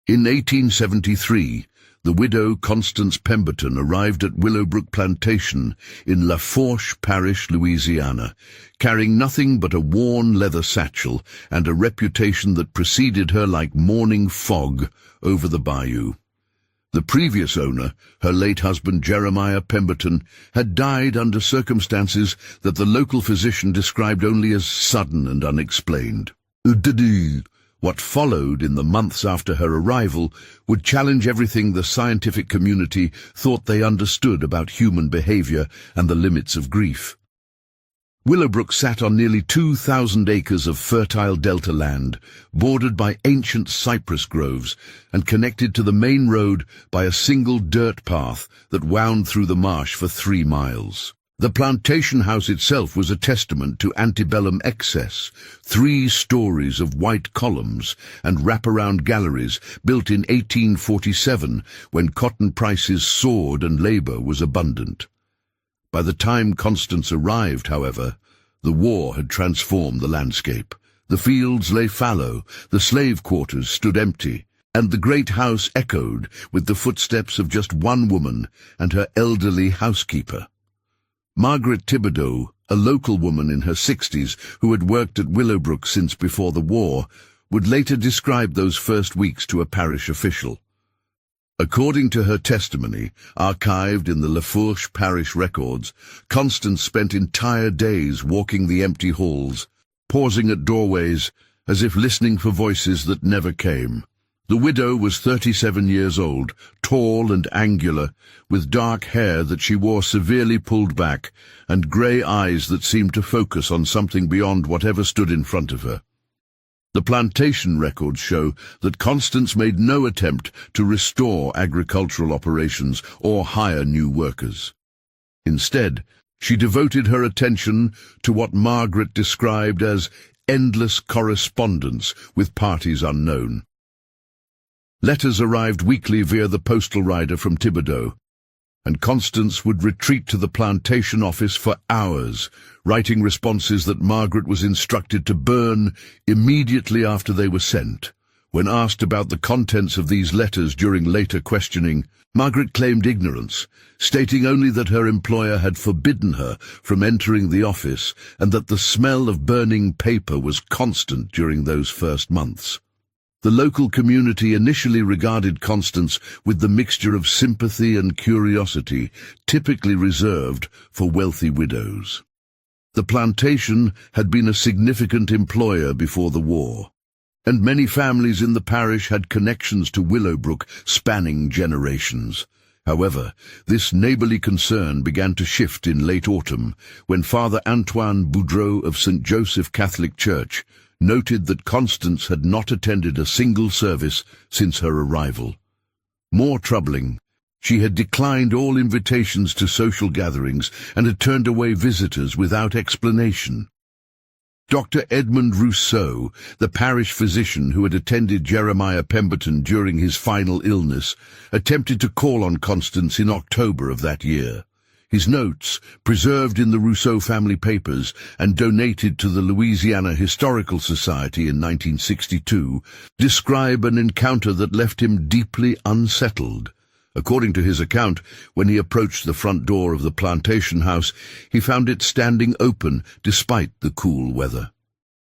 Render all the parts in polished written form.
In 1873, the widow Constance Pemberton arrived at Willowbrook Plantation in Lafourche Parish, Louisiana, carrying nothing but a worn leather satchel and a reputation that preceded her like morning fog over the bayou. The previous owner, her late husband Jeremiah Pemberton, had died under circumstances that the local physician described only as sudden and unexplained. What followed in the months after her arrival would challenge everything the scientific community thought they understood about human behavior and the limits of grief. Willowbrook sat on nearly 2,000 acres of fertile delta land, bordered by ancient cypress groves and connected to the main road by a single dirt path that wound through the marsh for 3 miles. The plantation house itself was a testament to antebellum excess, 3 stories of white columns and wraparound galleries built in 1847 when cotton prices soared and labor was abundant. By the time Constance arrived, however, the war had transformed the landscape. The fields lay fallow, the slave quarters stood empty, and the great house echoed with the footsteps of just one woman and her elderly housekeeper. Margaret Thibodeau, a local woman in her 60s who had worked at Willowbrook since before the war, would later describe those first weeks to a parish official. According to her testimony, archived in the Lafourche parish records, Constance spent entire days walking the empty halls, pausing at doorways as if listening for voices that never came. The widow was 37 years old, tall and angular, with dark hair that she wore severely pulled back and grey eyes that seemed to focus on something beyond whatever stood in front of her. The plantation records show that Constance made no attempt to restore agricultural operations or hire new workers. Instead, she devoted her attention to what Margaret described as endless correspondence with parties unknown. Letters arrived weekly via the postal rider from Thibodeau, and Constance would retreat to the plantation office for hours, writing responses that Margaret was instructed to burn immediately after they were sent. When asked about the contents of these letters during later questioning, Margaret claimed ignorance, stating only that her employer had forbidden her from entering the office and that the smell of burning paper was constant during those first months. The local community initially regarded Constance with the mixture of sympathy and curiosity typically reserved for wealthy widows. The plantation had been a significant employer before the war, and many families in the parish had connections to Willowbrook spanning generations. However, this neighborly concern began to shift in late autumn when Father Antoine Boudreau of St. Joseph Catholic Church noted that Constance had not attended a single service since her arrival. More troubling, she had declined all invitations to social gatherings and had turned away visitors without explanation. Dr. Edmund Rousseau, the parish physician who had attended Jeremiah Pemberton during his final illness, attempted to call on Constance in October of that year. His notes, preserved in the Rousseau family papers and donated to the Louisiana Historical Society in 1962, describe an encounter that left him deeply unsettled. According to his account, when he approached the front door of the plantation house, he found it standing open despite the cool weather.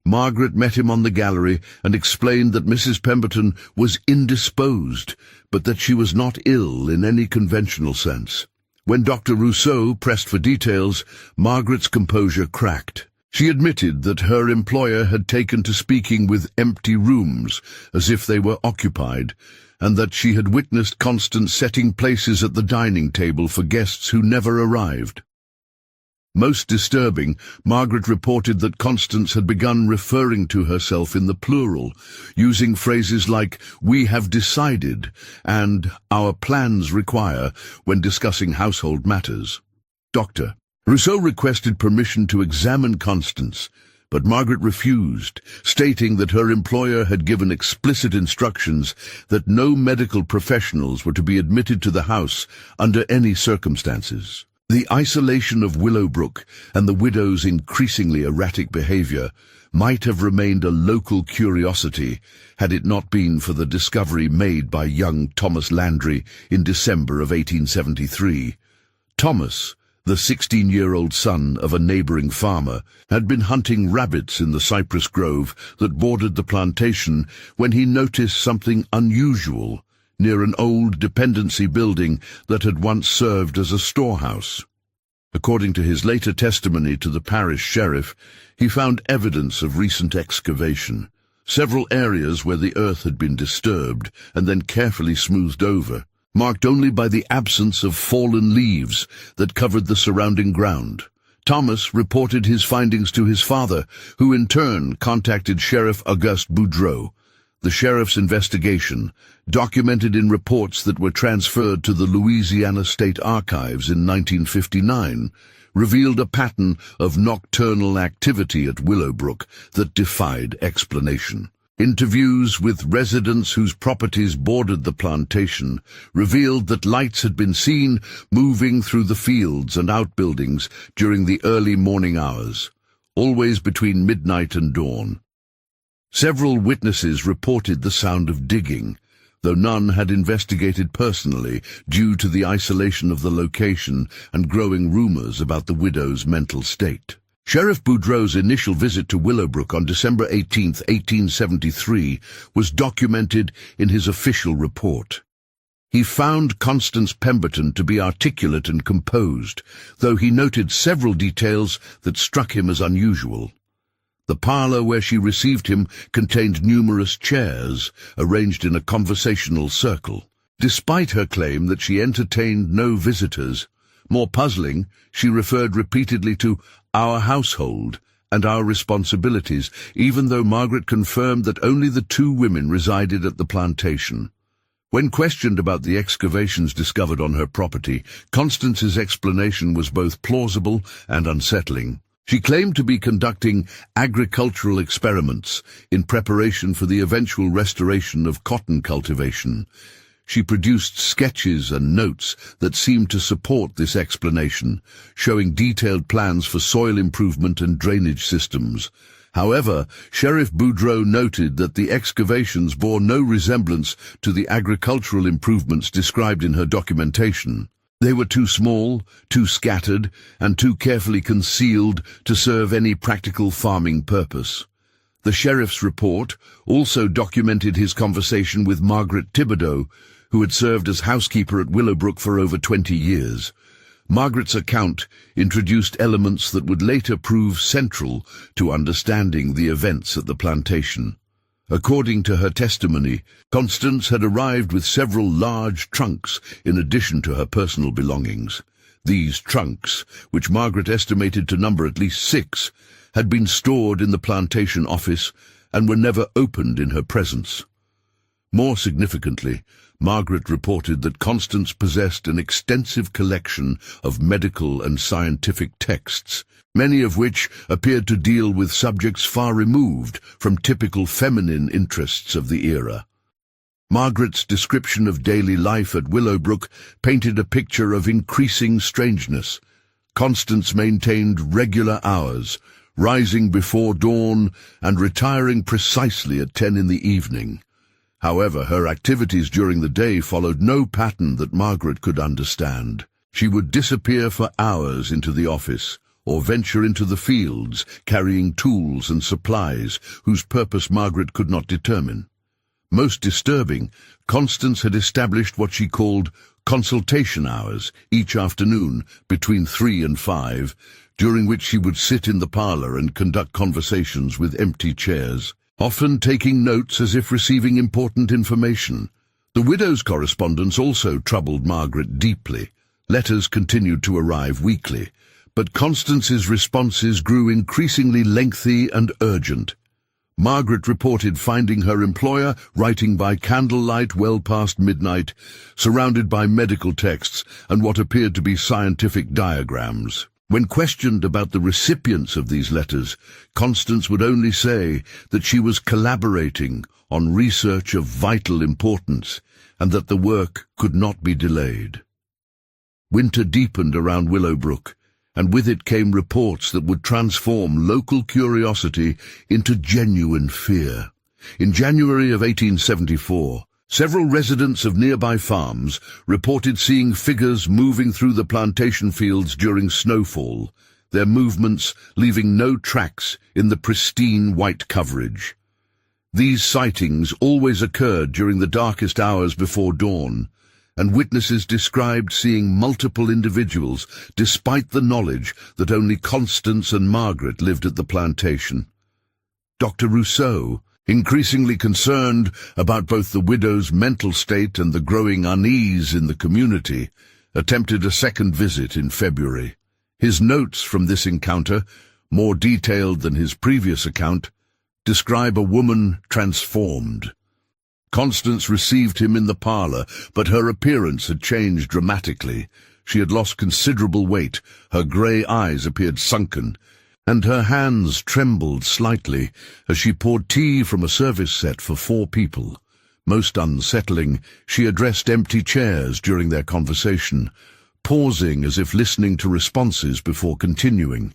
Margaret met him on the gallery and explained that Mrs. Pemberton was indisposed, but that she was not ill in any conventional sense. When Dr. Rousseau pressed for details, Margaret's composure cracked. She admitted that her employer had taken to speaking with empty rooms, as if they were occupied, and that she had witnessed Constance setting places at the dining table for guests who never arrived. Most disturbing, Margaret reported that Constance had begun referring to herself in the plural, using phrases like, "we have decided," and "our plans require," when discussing household matters. Dr. Rousseau requested permission to examine Constance, but Margaret refused, stating that her employer had given explicit instructions that no medical professionals were to be admitted to the house under any circumstances. The isolation of Willowbrook and the widow's increasingly erratic behavior might have remained a local curiosity had it not been for the discovery made by young Thomas Landry in December of 1873. Thomas, the 16-year-old son of a neighboring farmer, had been hunting rabbits in the cypress grove that bordered the plantation when he noticed something unusual near an old dependency building that had once served as a storehouse. According to his later testimony to the parish sheriff, he found evidence of recent excavation. Several areas where the earth had been disturbed and then carefully smoothed over, marked only by the absence of fallen leaves that covered the surrounding ground. Thomas reported his findings to his father, who in turn contacted Sheriff Auguste Boudreau. The sheriff's investigation, documented in reports that were transferred to the Louisiana State Archives in 1959, revealed a pattern of nocturnal activity at Willowbrook that defied explanation. Interviews with residents whose properties bordered the plantation revealed that lights had been seen moving through the fields and outbuildings during the early morning hours, always between midnight and dawn. Several witnesses reported the sound of digging, though none had investigated personally due to the isolation of the location and growing rumors about the widow's mental state. Sheriff Boudreau's initial visit to Willowbrook on December 18, 1873, was documented in his official report. He found Constance Pemberton to be articulate and composed, though he noted several details that struck him as unusual. The parlor where she received him contained numerous chairs, arranged in a conversational circle. Despite her claim that she entertained no visitors, more puzzling, she referred repeatedly to our household and our responsibilities, even though Margaret confirmed that only the two women resided at the plantation. When questioned about the excavations discovered on her property, Constance's explanation was both plausible and unsettling. She claimed to be conducting agricultural experiments in preparation for the eventual restoration of cotton cultivation. She produced sketches and notes that seemed to support this explanation, showing detailed plans for soil improvement and drainage systems. However, Sheriff Boudreau noted that the excavations bore no resemblance to the agricultural improvements described in her documentation. They were too small, too scattered, and too carefully concealed to serve any practical farming purpose. The sheriff's report also documented his conversation with Margaret Thibodeau, who had served as housekeeper at Willowbrook for over 20 years. Margaret's account introduced elements that would later prove central to understanding the events at the plantation. According to her testimony, Constance had arrived with several large trunks in addition to her personal belongings. These trunks, which Margaret estimated to number at least 6, had been stored in the plantation office and were never opened in her presence. More significantly, Margaret reported that Constance possessed an extensive collection of medical and scientific texts, many of which appeared to deal with subjects far removed from typical feminine interests of the era. Margaret's description of daily life at Willowbrook painted a picture of increasing strangeness. Constance maintained regular hours, rising before dawn and retiring precisely at 10 in the evening. However, her activities during the day followed no pattern that Margaret could understand. She would disappear for hours into the office, or venture into the fields, carrying tools and supplies whose purpose Margaret could not determine. Most disturbing, Constance had established what she called consultation hours each afternoon between 3 and 5, during which she would sit in the parlor and conduct conversations with empty chairs, often taking notes as if receiving important information. The widow's correspondence also troubled Margaret deeply. Letters continued to arrive weekly, but Constance's responses grew increasingly lengthy and urgent. Margaret reported finding her employer writing by candlelight well past midnight, surrounded by medical texts and what appeared to be scientific diagrams. When questioned about the recipients of these letters, Constance would only say that she was collaborating on research of vital importance and that the work could not be delayed. Winter deepened around Willowbrook, and with it came reports that would transform local curiosity into genuine fear. In January of 1874, several residents of nearby farms reported seeing figures moving through the plantation fields during snowfall, their movements leaving no tracks in the pristine white coverage. These sightings always occurred during the darkest hours before dawn, and witnesses described seeing multiple individuals despite the knowledge that only Constance and Margaret lived at the plantation. Dr. Rousseau, increasingly concerned about both the widow's mental state and the growing unease in the community, attempted a second visit in February. His notes from this encounter, more detailed than his previous account, describe a woman transformed. Constance received him in the parlour, but her appearance had changed dramatically. She had lost considerable weight, her grey eyes appeared sunken, and her hands trembled slightly as she poured tea from a service set for 4 people. Most unsettling, she addressed empty chairs during their conversation, pausing as if listening to responses before continuing.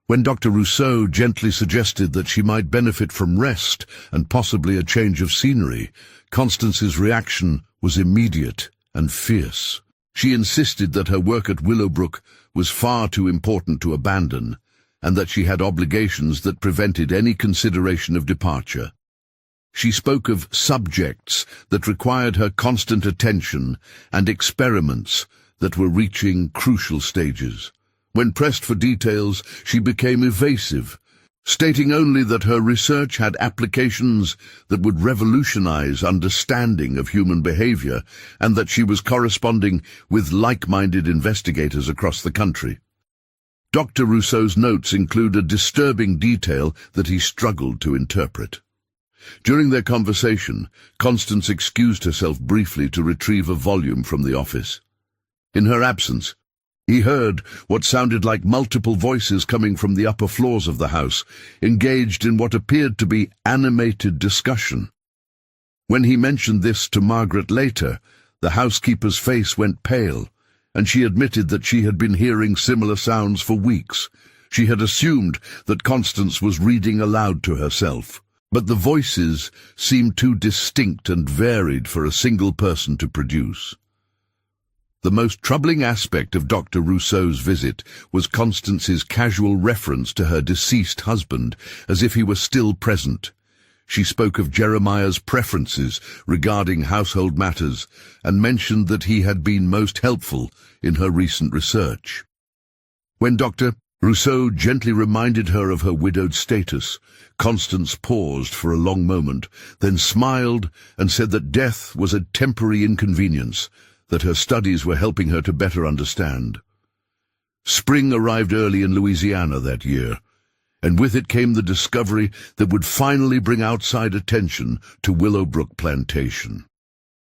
When Dr. Rousseau gently suggested that she might benefit from rest and possibly a change of scenery, Constance's reaction was immediate and fierce. She insisted that her work at Willowbrook was far too important to abandon, and that she had obligations that prevented any consideration of departure. She spoke of subjects that required her constant attention and experiments that were reaching crucial stages. When pressed for details, she became evasive, stating only that her research had applications that would revolutionize understanding of human behavior and that she was corresponding with like-minded investigators across the country. Dr. Rousseau's notes include a disturbing detail that he struggled to interpret. During their conversation, Constance excused herself briefly to retrieve a volume from the office. In her absence, he heard what sounded like multiple voices coming from the upper floors of the house, engaged in what appeared to be animated discussion. When he mentioned this to Margaret later, the housekeeper's face went pale, and she admitted that she had been hearing similar sounds for weeks. She had assumed that Constance was reading aloud to herself, but the voices seemed too distinct and varied for a single person to produce. The most troubling aspect of Dr. Rousseau's visit was Constance's casual reference to her deceased husband, as if he were still present. She spoke of Jeremiah's preferences regarding household matters and mentioned that he had been most helpful in her recent research. When Dr. Rousseau gently reminded her of her widowed status, Constance paused for a long moment, then smiled and said that death was a temporary inconvenience, that her studies were helping her to better understand. Spring arrived early in Louisiana that year, and with it came the discovery that would finally bring outside attention to Willowbrook Plantation.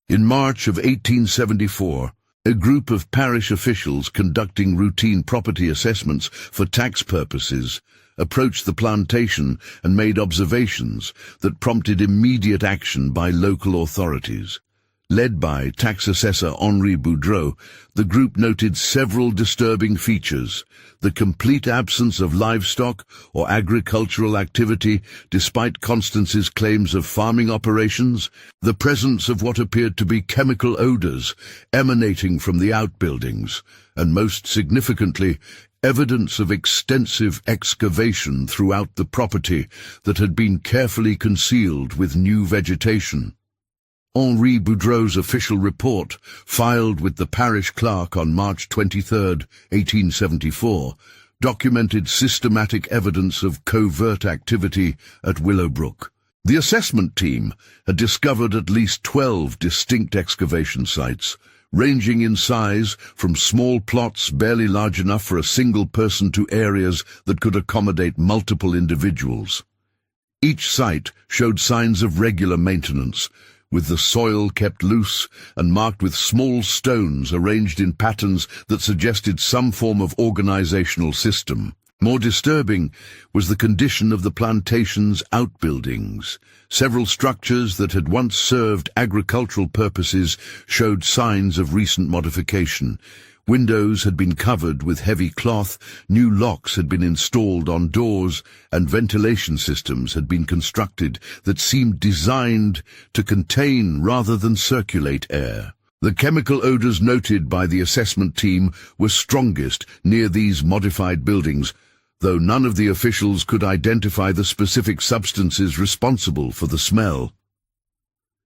In March of 1874, a group of parish officials conducting routine property assessments for tax purposes approached the plantation and made observations that prompted immediate action by local authorities. Led by tax assessor Henri Boudreau, the group noted several disturbing features: the complete absence of livestock or agricultural activity despite Constance's claims of farming operations, the presence of what appeared to be chemical odors emanating from the outbuildings, and most significantly, evidence of extensive excavation throughout the property that had been carefully concealed with new vegetation. Henri Boudreau's official report, filed with the parish clerk on March 23, 1874, documented systematic evidence of covert activity at Willowbrook. The assessment team had discovered at least 12 distinct excavation sites, ranging in size from small plots barely large enough for a single person to areas that could accommodate multiple individuals. Each site showed signs of regular maintenance, with the soil kept loose and marked with small stones arranged in patterns that suggested some form of organizational system. More disturbing was the condition of the plantation's outbuildings. Several structures that had once served agricultural purposes showed signs of recent modification, Windows had been covered with heavy cloth, new locks had been installed on doors, and ventilation systems had been constructed that seemed designed to contain rather than circulate air. The chemical odors noted by the assessment team were strongest near these modified buildings, though none of the officials could identify the specific substances responsible for the smell.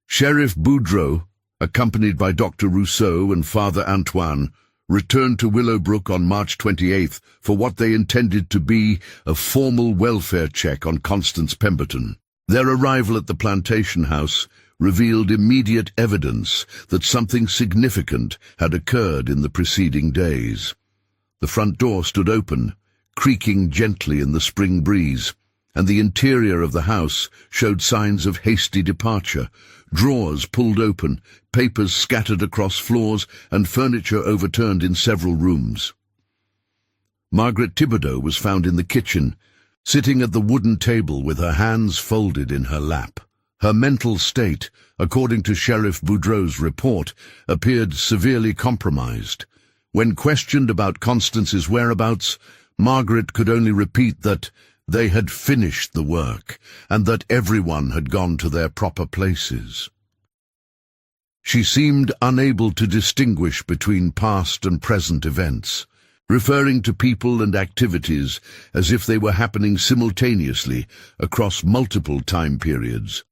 Sheriff Boudreau, accompanied by Dr. Rousseau and Father Antoine, returned to Willowbrook on March 28th for what they intended to be a formal welfare check on Constance Pemberton. Their arrival at the Plantation house revealed immediate evidence that something significant had occurred in the preceding days. The front door stood open, creaking gently in the spring breeze, and the interior of the house showed signs of hasty departure. Drawers pulled open, papers scattered across floors, and furniture overturned in several rooms. Margaret Thibodeau was found in the kitchen, sitting at the wooden table with her hands folded in her lap. Her mental state, according to Sheriff Boudreau's report, appeared severely compromised. When questioned about Constance's whereabouts, Margaret could only repeat that they had finished the work, and that everyone had gone to their proper places. She seemed unable to distinguish between past and present events, referring to people and activities as if they were happening simultaneously across multiple time periods.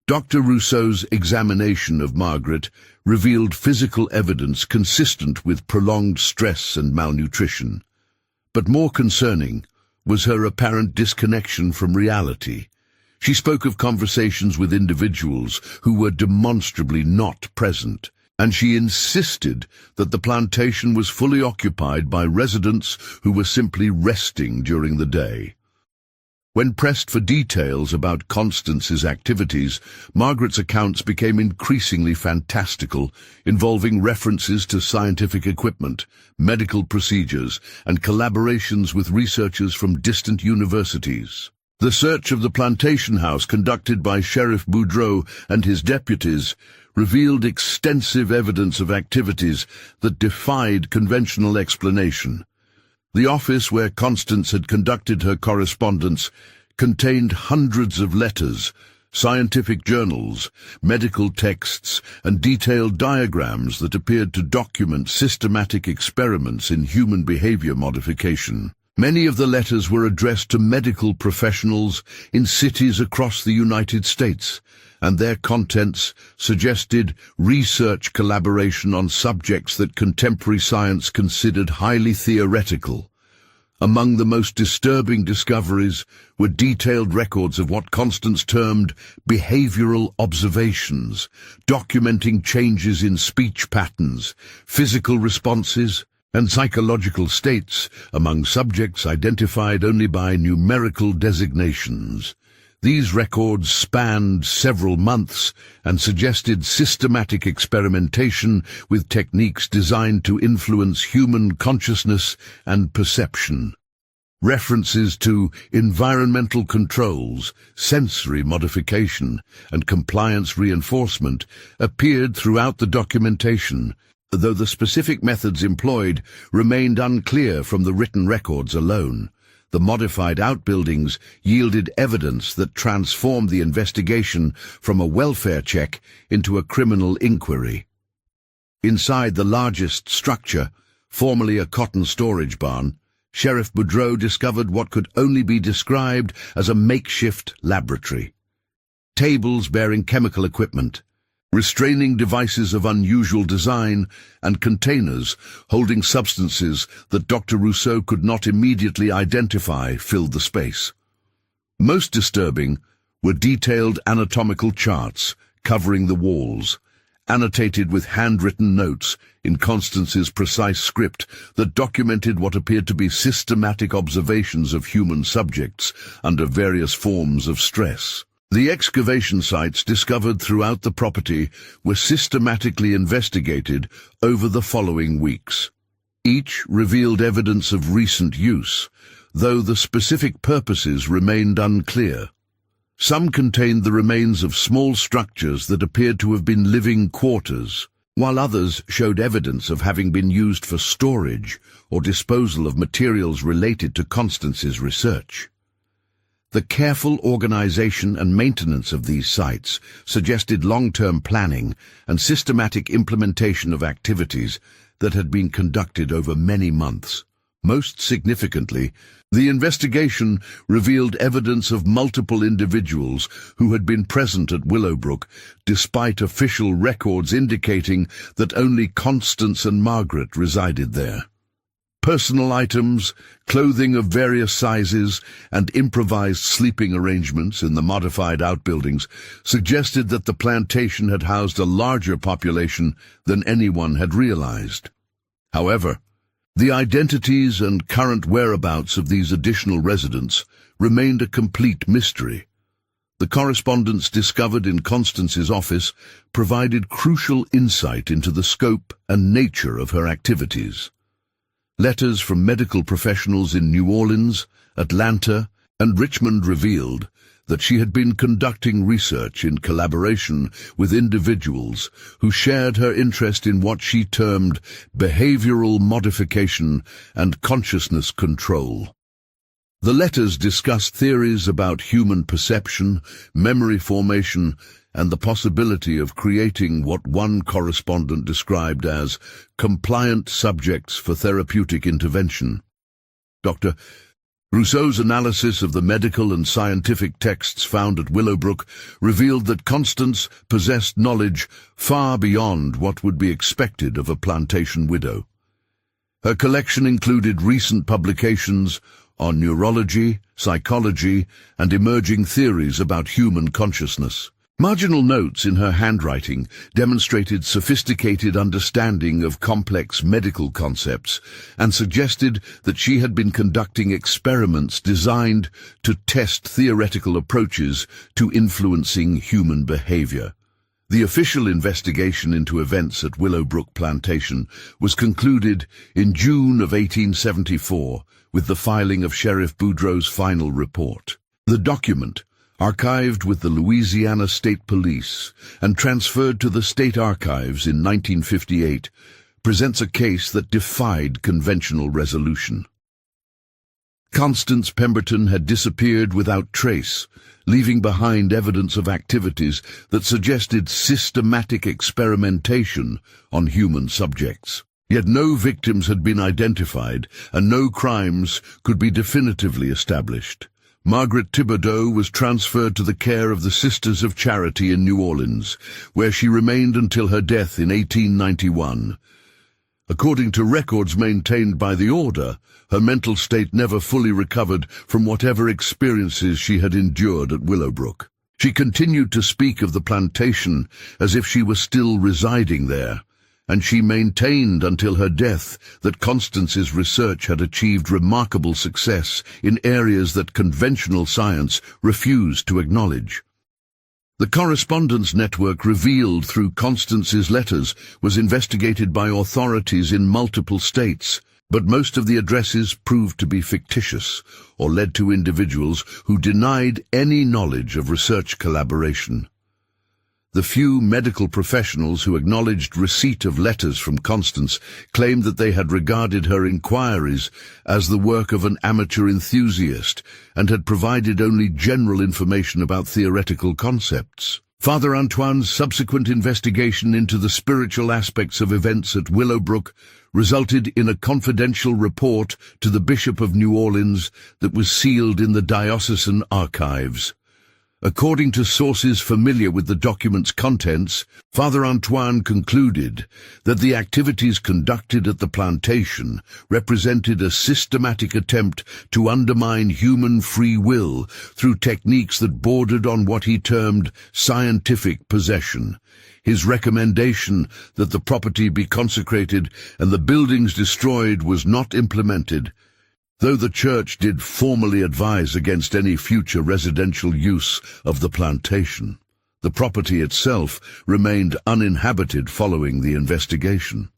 Dr. Rousseau's examination of Margaret revealed physical evidence consistent with prolonged stress and malnutrition. But more concerning was her apparent disconnection from reality. She spoke of conversations with individuals who were demonstrably not present, and she insisted that the plantation was fully occupied by residents who were simply resting during the day. When pressed for details about Constance's activities, Margaret's accounts became increasingly fantastical, involving references to scientific equipment, medical procedures, and collaborations with researchers from distant universities. The search of the plantation house conducted by Sheriff Boudreau and his deputies revealed extensive evidence of activities that defied conventional explanation. The office where Constance had conducted her correspondence contained hundreds of letters, scientific journals, medical texts, and detailed diagrams that appeared to document systematic experiments in human behavior modification. Many of the letters were addressed to medical professionals in cities across the United States, and their contents suggested research collaboration on subjects that contemporary science considered highly theoretical. Among the most disturbing discoveries were detailed records of what Constance termed behavioral observations, documenting changes in speech patterns, physical responses, and psychological states among subjects identified only by numerical designations. These records spanned several months and suggested systematic experimentation with techniques designed to influence human consciousness and perception. References to environmental controls, sensory modification, and compliance reinforcement appeared throughout the documentation, though the specific methods employed remained unclear from the written records alone. The modified outbuildings yielded evidence that transformed the investigation from a welfare check into a criminal inquiry. Inside the largest structure, formerly a cotton storage barn, Sheriff Boudreau discovered what could only be described as a makeshift laboratory. Tables bearing chemical equipment, restraining devices of unusual design, and containers holding substances that Dr. Rousseau could not immediately identify filled the space. Most disturbing were detailed anatomical charts covering the walls, annotated with handwritten notes in Constance's precise script that documented what appeared to be systematic observations of human subjects under various forms of stress. The excavation sites discovered throughout the property were systematically investigated over the following weeks. Each revealed evidence of recent use, though the specific purposes remained unclear. Some contained the remains of small structures that appeared to have been living quarters. while others showed evidence of having been used for storage or disposal of materials related to Constance's research. The careful organization and maintenance of these sites suggested long-term planning and systematic implementation of activities that had been conducted over many months. Most significantly, the investigation revealed evidence of multiple individuals who had been present at Willowbrook, despite official records indicating that only Constance and Margaret resided there. Personal items, clothing of various sizes, and improvised sleeping arrangements in the modified outbuildings suggested that the plantation had housed a larger population than anyone had realized. However, the identities and current whereabouts of these additional residents remained a complete mystery. The correspondence discovered in Constance's office provided crucial insight into the scope and nature of her activities. Letters from medical professionals in New Orleans, Atlanta, and Richmond revealed that she had been conducting research in collaboration with individuals who shared her interest in what she termed behavioral modification and consciousness control. The letters discussed theories about human perception, memory formation, and the possibility of creating what one correspondent described as compliant subjects for therapeutic intervention. Dr. Rousseau's analysis of the medical and scientific texts found at Willowbrook revealed that Constance possessed knowledge far beyond what would be expected of a plantation widow. Her collection included recent publications on neurology, psychology, and emerging theories about human consciousness. Marginal notes in her handwriting demonstrated sophisticated understanding of complex medical concepts and suggested that she had been conducting experiments designed to test theoretical approaches to influencing human behavior. The official investigation into events at Willowbrook Plantation was concluded in June of 1874 with the filing of Sheriff Boudreau's final report. The document, archived with the Louisiana State Police and transferred to the State Archives in 1958, presents a case that defied conventional resolution. Constance Pemberton had disappeared without trace, leaving behind evidence of activities that suggested systematic experimentation on human subjects. Yet no victims had been identified, and no crimes could be definitively established. Margaret Thibodeau was transferred to the care of the Sisters of Charity in New Orleans, where she remained until her death in 1891. According to records maintained by the Order, her mental state never fully recovered from whatever experiences she had endured at Willowbrook. She continued to speak of the plantation as if she was still residing there, and she maintained until her death that Constance's research had achieved remarkable success in areas that conventional science refused to acknowledge. The correspondence network revealed through Constance's letters was investigated by authorities in multiple states, but most of the addresses proved to be fictitious or led to individuals who denied any knowledge of research collaboration. The few medical professionals who acknowledged receipt of letters from Constance claimed that they had regarded her inquiries as the work of an amateur enthusiast and had provided only general information about theoretical concepts. Father Antoine's subsequent investigation into the spiritual aspects of events at Willowbrook resulted in a confidential report to the Bishop of New Orleans that was sealed in the diocesan archives. According to sources familiar with the document's contents, Father Antoine concluded that the activities conducted at the plantation represented a systematic attempt to undermine human free will through techniques that bordered on what he termed scientific possession. His recommendation that the property be consecrated and the buildings destroyed was not implemented, though the church did formally advise against any future residential use of the plantation. The property itself remained uninhabited following the investigation.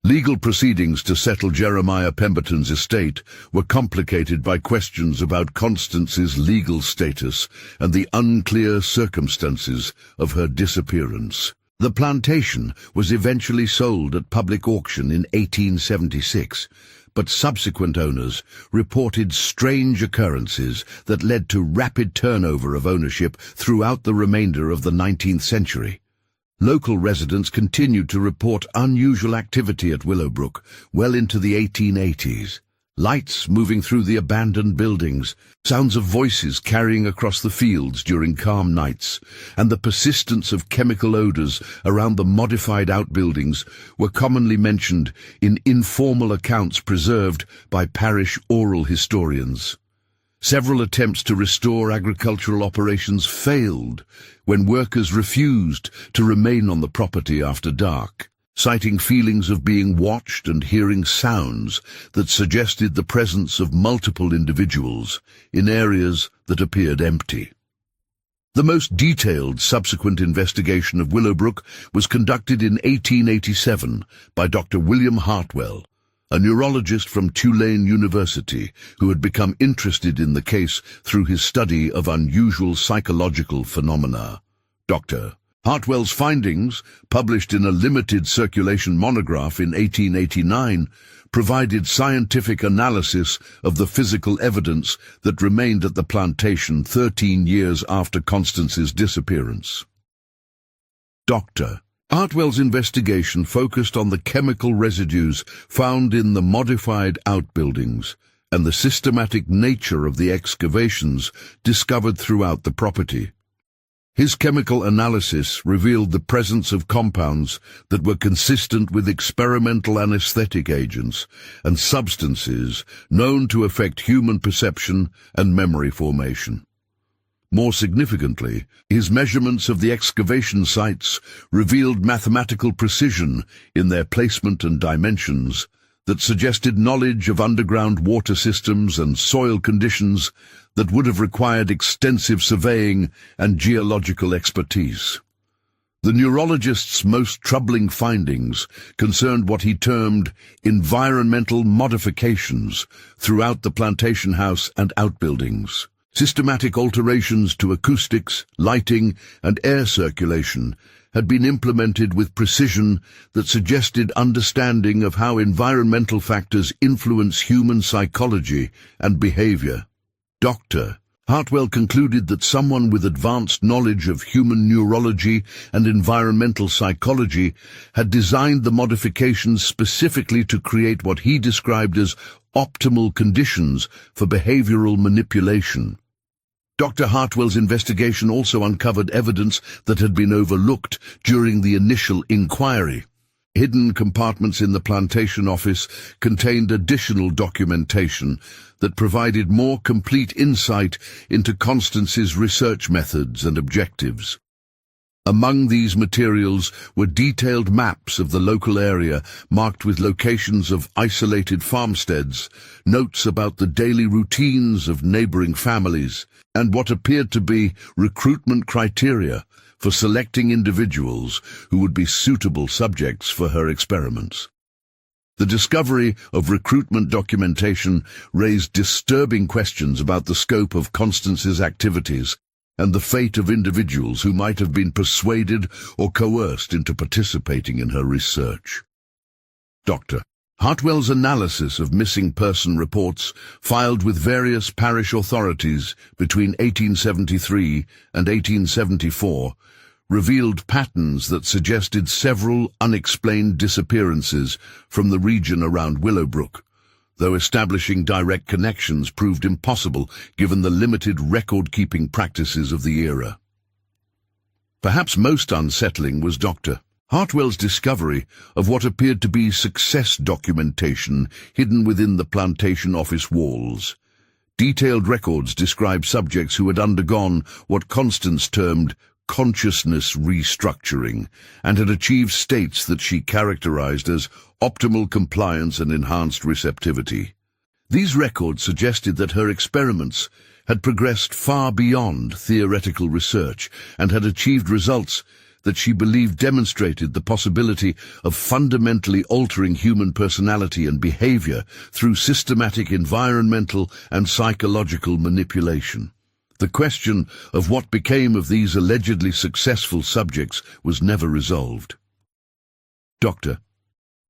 Legal proceedings to settle Jeremiah Pemberton's estate were complicated by questions about Constance's legal status and the unclear circumstances of her disappearance. The plantation was eventually sold at public auction in 1876, but subsequent owners reported strange occurrences that led to rapid turnover of ownership throughout the remainder of the 19th century. Local residents continued to report unusual activity at Willowbrook well into the 1880s. Lights moving through the abandoned buildings, sounds of voices carrying across the fields during calm nights, and the persistence of chemical odors around the modified outbuildings were commonly mentioned in informal accounts preserved by parish oral historians. Several attempts to restore agricultural operations failed when workers refused to remain on the property after dark, citing feelings of being watched and hearing sounds that suggested the presence of multiple individuals in areas that appeared empty. The most detailed subsequent investigation of Willowbrook was conducted in 1887 by Dr. William Hartwell, a neurologist from Tulane University who had become interested in the case through his study of unusual psychological phenomena. Dr. Hartwell's findings, published in a limited circulation monograph in 1889, provided scientific analysis of the physical evidence that remained at the plantation 13 years after Constance's disappearance. Dr. Hartwell's investigation focused on the chemical residues found in the modified outbuildings and the systematic nature of the excavations discovered throughout the property. His chemical analysis revealed the presence of compounds that were consistent with experimental anesthetic agents and substances known to affect human perception and memory formation. More significantly, his measurements of the excavation sites revealed mathematical precision in their placement and dimensions that suggested knowledge of underground water systems and soil conditions that would have required extensive surveying and geological expertise. The neurologist's most troubling findings concerned what he termed environmental modifications throughout the plantation house and outbuildings. Systematic alterations to acoustics, lighting, and air circulation had been implemented with precision that suggested understanding of how environmental factors influence human psychology and behavior. Dr. Hartwell concluded that someone with advanced knowledge of human neurology and environmental psychology had designed the modifications specifically to create what he described as optimal conditions for behavioral manipulation. Dr. Hartwell's investigation also uncovered evidence that had been overlooked during the initial inquiry. Hidden compartments in the plantation office contained additional documentation that provided more complete insight into Constance's research methods and objectives. Among these materials were detailed maps of the local area marked with locations of isolated farmsteads, notes about the daily routines of neighboring families, and what appeared to be recruitment criteria for selecting individuals who would be suitable subjects for her experiments. The discovery of recruitment documentation raised disturbing questions about the scope of Constance's activities and the fate of individuals who might have been persuaded or coerced into participating in her research. Dr. Hartwell's analysis of missing person reports filed with various parish authorities between 1873 and 1874 revealed patterns that suggested several unexplained disappearances from the region around Willowbrook, though establishing direct connections proved impossible given the limited record-keeping practices of the era. Perhaps most unsettling was Dr. Hartwell's discovery of what appeared to be success documentation hidden within the plantation office walls. Detailed records describe subjects who had undergone what Constance termed consciousness restructuring and had achieved states that she characterized as optimal compliance and enhanced receptivity. These records suggested that her experiments had progressed far beyond theoretical research and had achieved results that she believed demonstrated the possibility of fundamentally altering human personality and behavior through systematic environmental and psychological manipulation. The question of what became of these allegedly successful subjects was never resolved. Dr.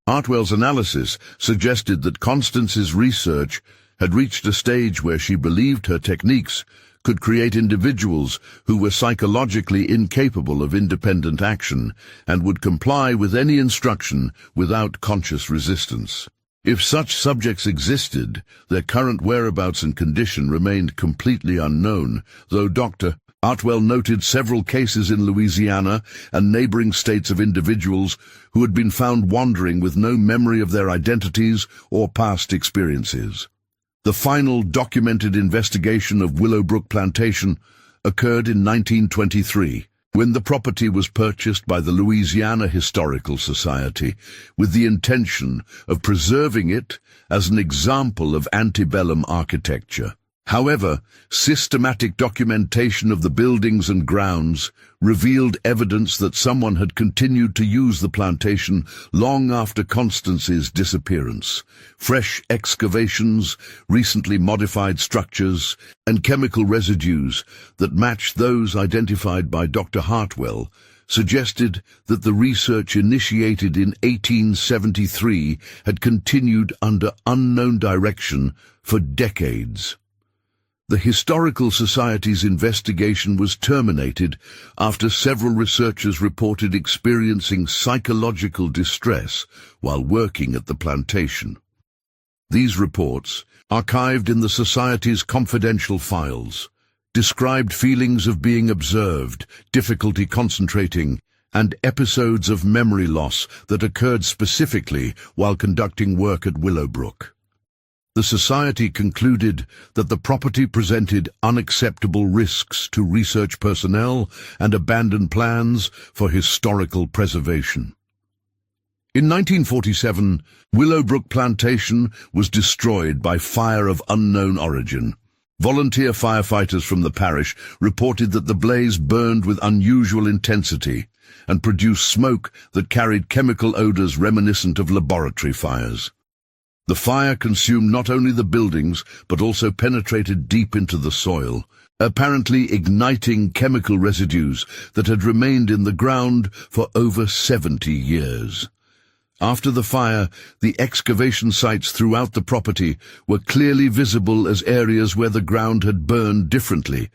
Hartwell's analysis suggested that Constance's research had reached a stage where she believed her techniques could create individuals who were psychologically incapable of independent action and would comply with any instruction without conscious resistance. If such subjects existed, their current whereabouts and condition remained completely unknown, though Dr. Hartwell noted several cases in Louisiana and neighboring states of individuals who had been found wandering with no memory of their identities or past experiences. The final documented investigation of Willowbrook Plantation occurred in 1923, when the property was purchased by the Louisiana Historical Society with the intention of preserving it as an example of antebellum architecture. However, systematic documentation of the buildings and grounds revealed evidence that someone had continued to use the plantation long after Constance's disappearance. Fresh excavations, recently modified structures, and chemical residues that matched those identified by Dr. Hartwell suggested that the research initiated in 1873 had continued under unknown direction for decades. The Historical Society's investigation was terminated after several researchers reported experiencing psychological distress while working at the plantation. These reports, archived in the Society's confidential files, described feelings of being observed, difficulty concentrating, and episodes of memory loss that occurred specifically while conducting work at Willowbrook. The Society concluded that the property presented unacceptable risks to research personnel and abandoned plans for historical preservation. In 1947, Willowbrook Plantation was destroyed by fire of unknown origin. Volunteer firefighters from the parish reported that the blaze burned with unusual intensity and produced smoke that carried chemical odors reminiscent of laboratory fires. The fire consumed not only the buildings, but also penetrated deep into the soil, apparently igniting chemical residues that had remained in the ground for over 70 years. After the fire, the excavation sites throughout the property were clearly visible as areas where the ground had burned differently,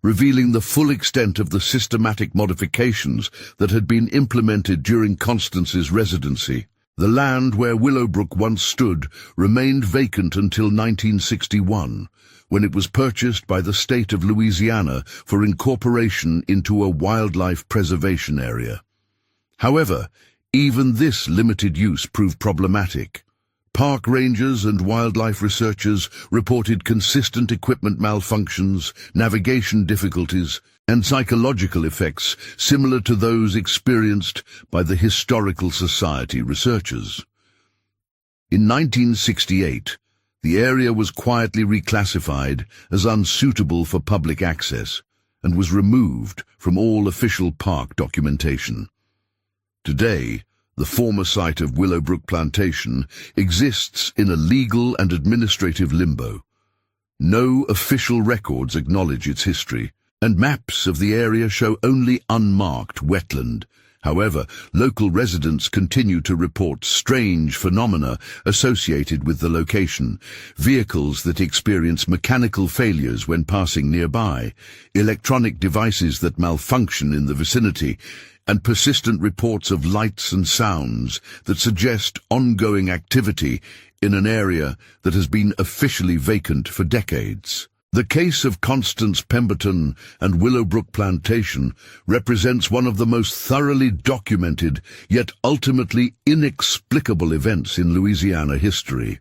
revealing the full extent of the systematic modifications that had been implemented during Constance's residency. The land where Willowbrook once stood remained vacant until 1961, when it was purchased by the state of Louisiana for incorporation into a wildlife preservation area. However, even this limited use proved problematic. Park rangers and wildlife researchers reported consistent equipment malfunctions, navigation difficulties, and psychological effects similar to those experienced by the Historical Society researchers. In 1968, the area was quietly reclassified as unsuitable for public access and was removed from all official park documentation. Today, the former site of Willowbrook Plantation exists in a legal and administrative limbo. No official records acknowledge its history, and maps of the area show only unmarked wetland. However, local residents continue to report strange phenomena associated with the location: vehicles that experience mechanical failures when passing nearby, electronic devices that malfunction in the vicinity, and persistent reports of lights and sounds that suggest ongoing activity in an area that has been officially vacant for decades. The case of Constance Pemberton and Willowbrook Plantation represents one of the most thoroughly documented, yet ultimately inexplicable events in Louisiana history.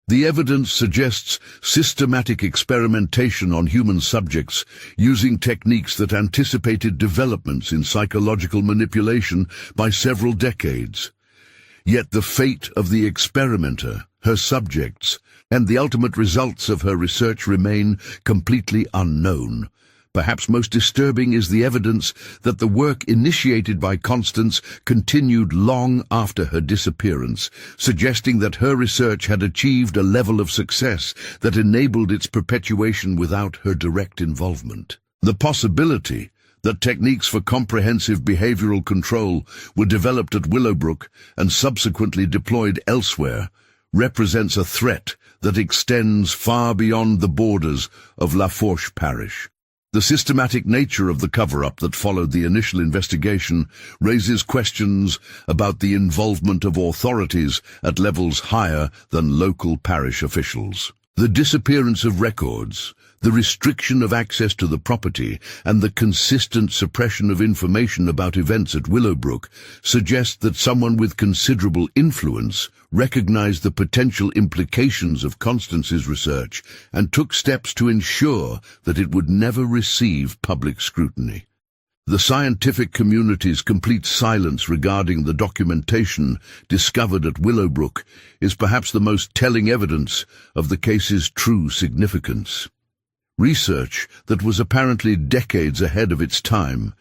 The evidence suggests systematic experimentation on human subjects using techniques that anticipated developments in psychological manipulation by several decades. Yet the fate of the experimenter, her subjects, and the ultimate results of her research remain completely unknown. Perhaps most disturbing is the evidence that the work initiated by Constance continued long after her disappearance, suggesting that her research had achieved a level of success that enabled its perpetuation without her direct involvement. The possibility that techniques for comprehensive behavioral control were developed at Willowbrook and subsequently deployed elsewhere represents a threat that extends far beyond the borders of Lafourche Parish. The systematic nature of the cover-up that followed the initial investigation raises questions about the involvement of authorities at levels higher than local parish officials. The disappearance of records, the restriction of access to the property, and the consistent suppression of information about events at Willowbrook suggest that someone with considerable influence recognized the potential implications of Constance's research and took steps to ensure that it would never receive public scrutiny. The scientific community's complete silence regarding the documentation discovered at Willowbrook is perhaps the most telling evidence of the case's true significance. Research that was apparently decades ahead of its time,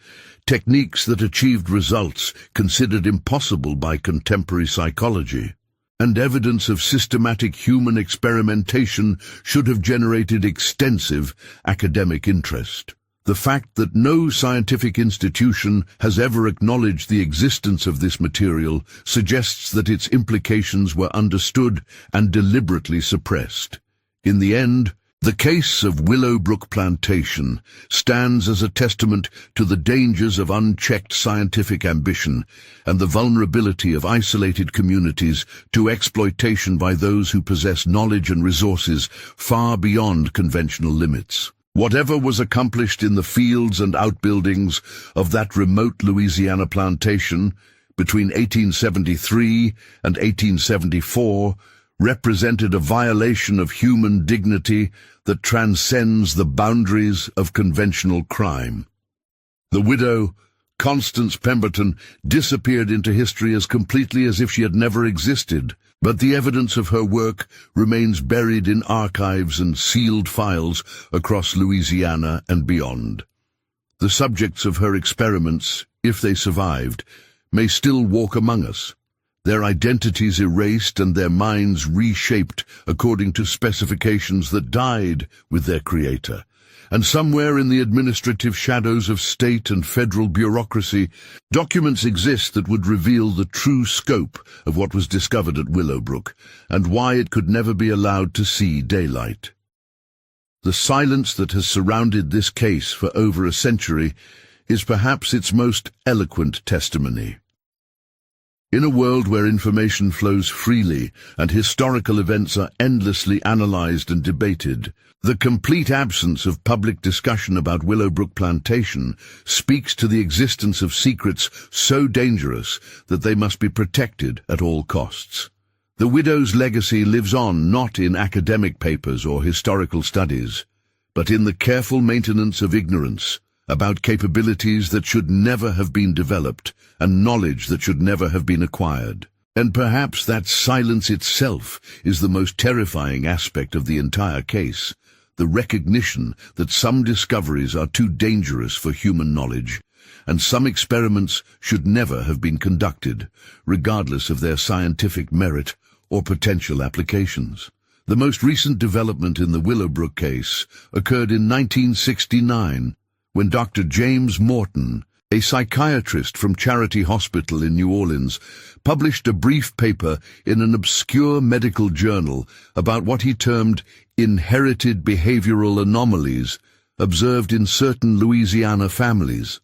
techniques that achieved results considered impossible by contemporary psychology, and evidence of systematic human experimentation should have generated extensive academic interest. The fact that no scientific institution has ever acknowledged the existence of this material suggests that its implications were understood and deliberately suppressed. In the end, the case of Willowbrook Plantation stands as a testament to the dangers of unchecked scientific ambition and the vulnerability of isolated communities to exploitation by those who possess knowledge and resources far beyond conventional limits. Whatever was accomplished in the fields and outbuildings of that remote Louisiana plantation between 1873 and 1874 represented a violation of human dignity that transcends the boundaries of conventional crime. The widow, Constance Pemberton, disappeared into history as completely as if she had never existed, but the evidence of her work remains buried in archives and sealed files across Louisiana and beyond. The subjects of her experiments, if they survived, may still walk among us, their identities erased and their minds reshaped according to specifications that died with their creator. And somewhere in the administrative shadows of state and federal bureaucracy, documents exist that would reveal the true scope of what was discovered at Willowbrook and why it could never be allowed to see daylight. The silence that has surrounded this case for over a century is perhaps its most eloquent testimony. In a world where information flows freely and historical events are endlessly analyzed and debated, the complete absence of public discussion about Willowbrook Plantation speaks to the existence of secrets so dangerous that they must be protected at all costs. The widow's legacy lives on not in academic papers or historical studies, but in the careful maintenance of ignorance about capabilities that should never have been developed and knowledge that should never have been acquired. And perhaps that silence itself is the most terrifying aspect of the entire case, the recognition that some discoveries are too dangerous for human knowledge, and some experiments should never have been conducted, regardless of their scientific merit or potential applications. The most recent development in the Willowbrook case occurred in 1969, when Dr. James Morton, a psychiatrist from Charity Hospital in New Orleans, published a brief paper in an obscure medical journal about what he termed inherited behavioral anomalies observed in certain Louisiana families.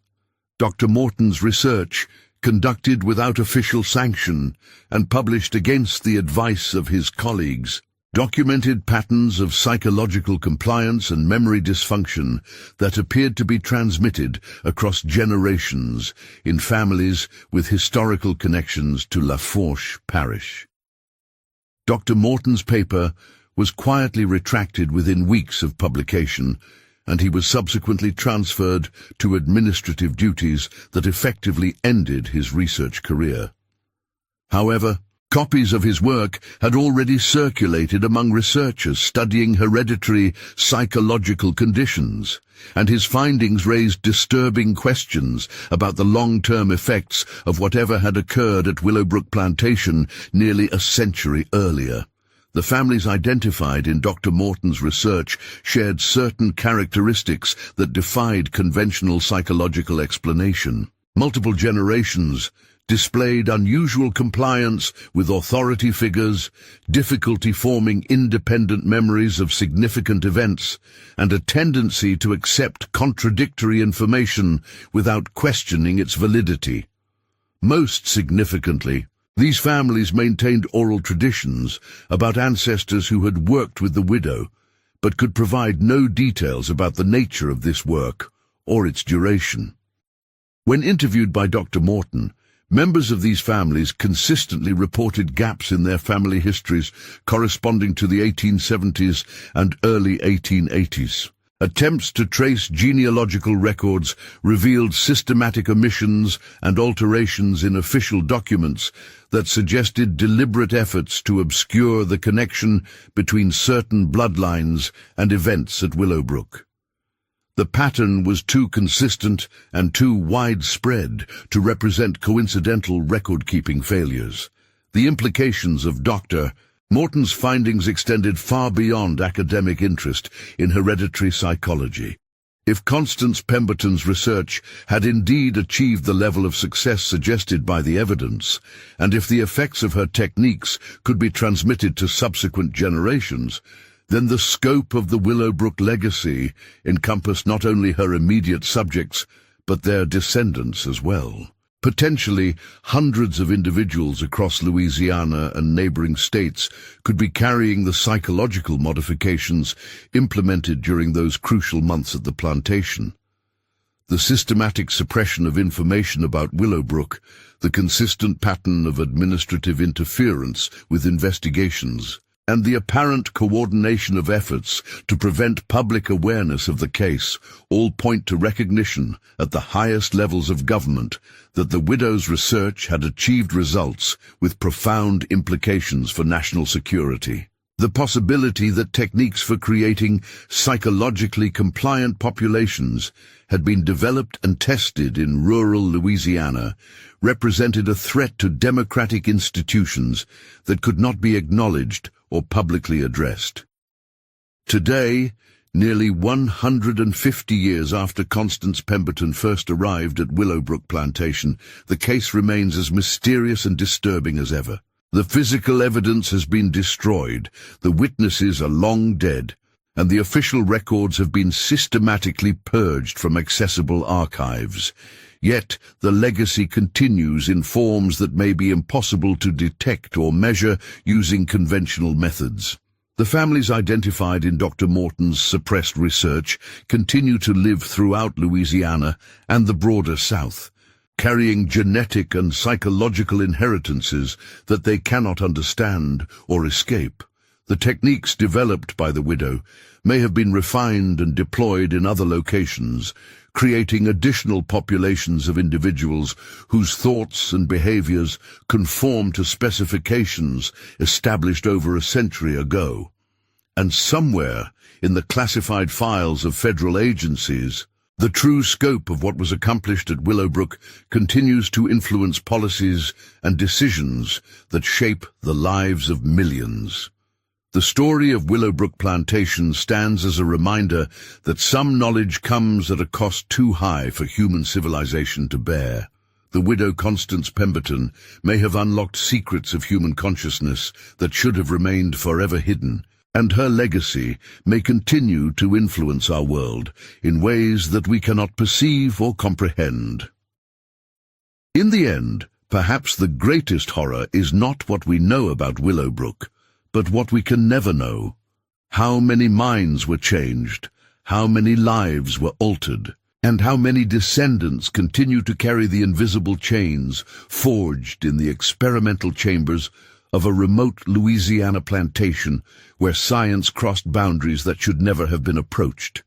Dr. Morton's research, conducted without official sanction and published against the advice of his colleagues, documented patterns of psychological compliance and memory dysfunction that appeared to be transmitted across generations in families with historical connections to Lafourche Parish. Dr. Morton's paper was quietly retracted within weeks of publication, and he was subsequently transferred to administrative duties that effectively ended his research career. However, Copies of his work had already circulated among researchers studying hereditary psychological conditions, and his findings raised disturbing questions about the long-term effects of whatever had occurred at Willowbrook Plantation nearly a century earlier. The families identified in Dr. Morton's research shared certain characteristics that defied conventional psychological explanation. Multiple generations displayed unusual compliance with authority figures, difficulty forming independent memories of significant events, and a tendency to accept contradictory information without questioning its validity. Most significantly, these families maintained oral traditions about ancestors who had worked with the widow, but could provide no details about the nature of this work or its duration. When interviewed by Dr. Morton, members of these families consistently reported gaps in their family histories corresponding to the 1870s and early 1880s. Attempts to trace genealogical records revealed systematic omissions and alterations in official documents that suggested deliberate efforts to obscure the connection between certain bloodlines and events at Willowbrook. The pattern was too consistent and too widespread to represent coincidental record-keeping failures. The implications of Dr. Morton's findings extended far beyond academic interest in hereditary psychology. If Constance Pemberton's research had indeed achieved the level of success suggested by the evidence, and if the effects of her techniques could be transmitted to subsequent generations, then the scope of the Willowbrook legacy encompassed not only her immediate subjects, but their descendants as well. Potentially, hundreds of individuals across Louisiana and neighboring states could be carrying the psychological modifications implemented during those crucial months at the plantation. The systematic suppression of information about Willowbrook, the consistent pattern of administrative interference with investigations, and the apparent coordination of efforts to prevent public awareness of the case all point to recognition at the highest levels of government that the widow's research had achieved results with profound implications for national security. The possibility that techniques for creating psychologically compliant populations had been developed and tested in rural Louisiana represented a threat to democratic institutions that could not be acknowledged or publicly addressed. Today, nearly 150 years after Constance Pemberton first arrived at Willowbrook Plantation, the case remains as mysterious and disturbing as ever. The physical evidence has been destroyed, the witnesses are long dead, and the official records have been systematically purged from accessible archives. Yet the legacy continues in forms that may be impossible to detect or measure using conventional methods. The families identified in Dr. Morton's suppressed research continue to live throughout Louisiana and the broader South, carrying genetic and psychological inheritances that they cannot understand or escape. The techniques developed by the widow may have been refined and deployed in other locations, creating additional populations of individuals whose thoughts and behaviors conform to specifications established over a century ago. And somewhere in the classified files of federal agencies, the true scope of what was accomplished at Willowbrook continues to influence policies and decisions that shape the lives of millions. The story of Willowbrook Plantation stands as a reminder that some knowledge comes at a cost too high for human civilization to bear. The widow Constance Pemberton may have unlocked secrets of human consciousness that should have remained forever hidden, and her legacy may continue to influence our world in ways that we cannot perceive or comprehend. In the end, perhaps the greatest horror is not what we know about Willowbrook, but what we can never know. How many minds were changed, how many lives were altered, and how many descendants continue to carry the invisible chains forged in the experimental chambers of a remote Louisiana plantation where science crossed boundaries that should never have been approached.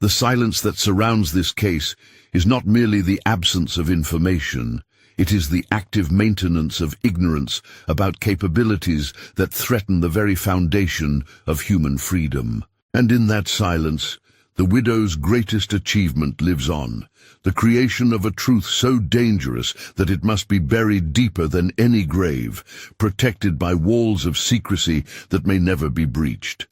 The silence that surrounds this case is not merely the absence of information, It is the active maintenance of ignorance about capabilities that threaten the very foundation of human freedom. And in that silence, the widow's greatest achievement lives on, the creation of a truth so dangerous that it must be buried deeper than any grave, protected by walls of secrecy that may never be breached.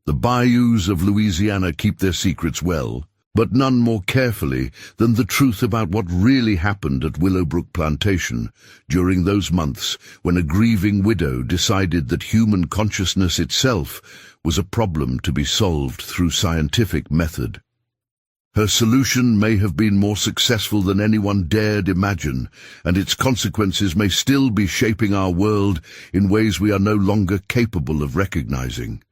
The bayous of Louisiana keep their secrets well, but none more carefully than the truth about what really happened at Willowbrook Plantation during those months when a grieving widow decided that human consciousness itself was a problem to be solved through scientific method. Her solution may have been more successful than anyone dared imagine, and its consequences may still be shaping our world in ways we are no longer capable of recognizing.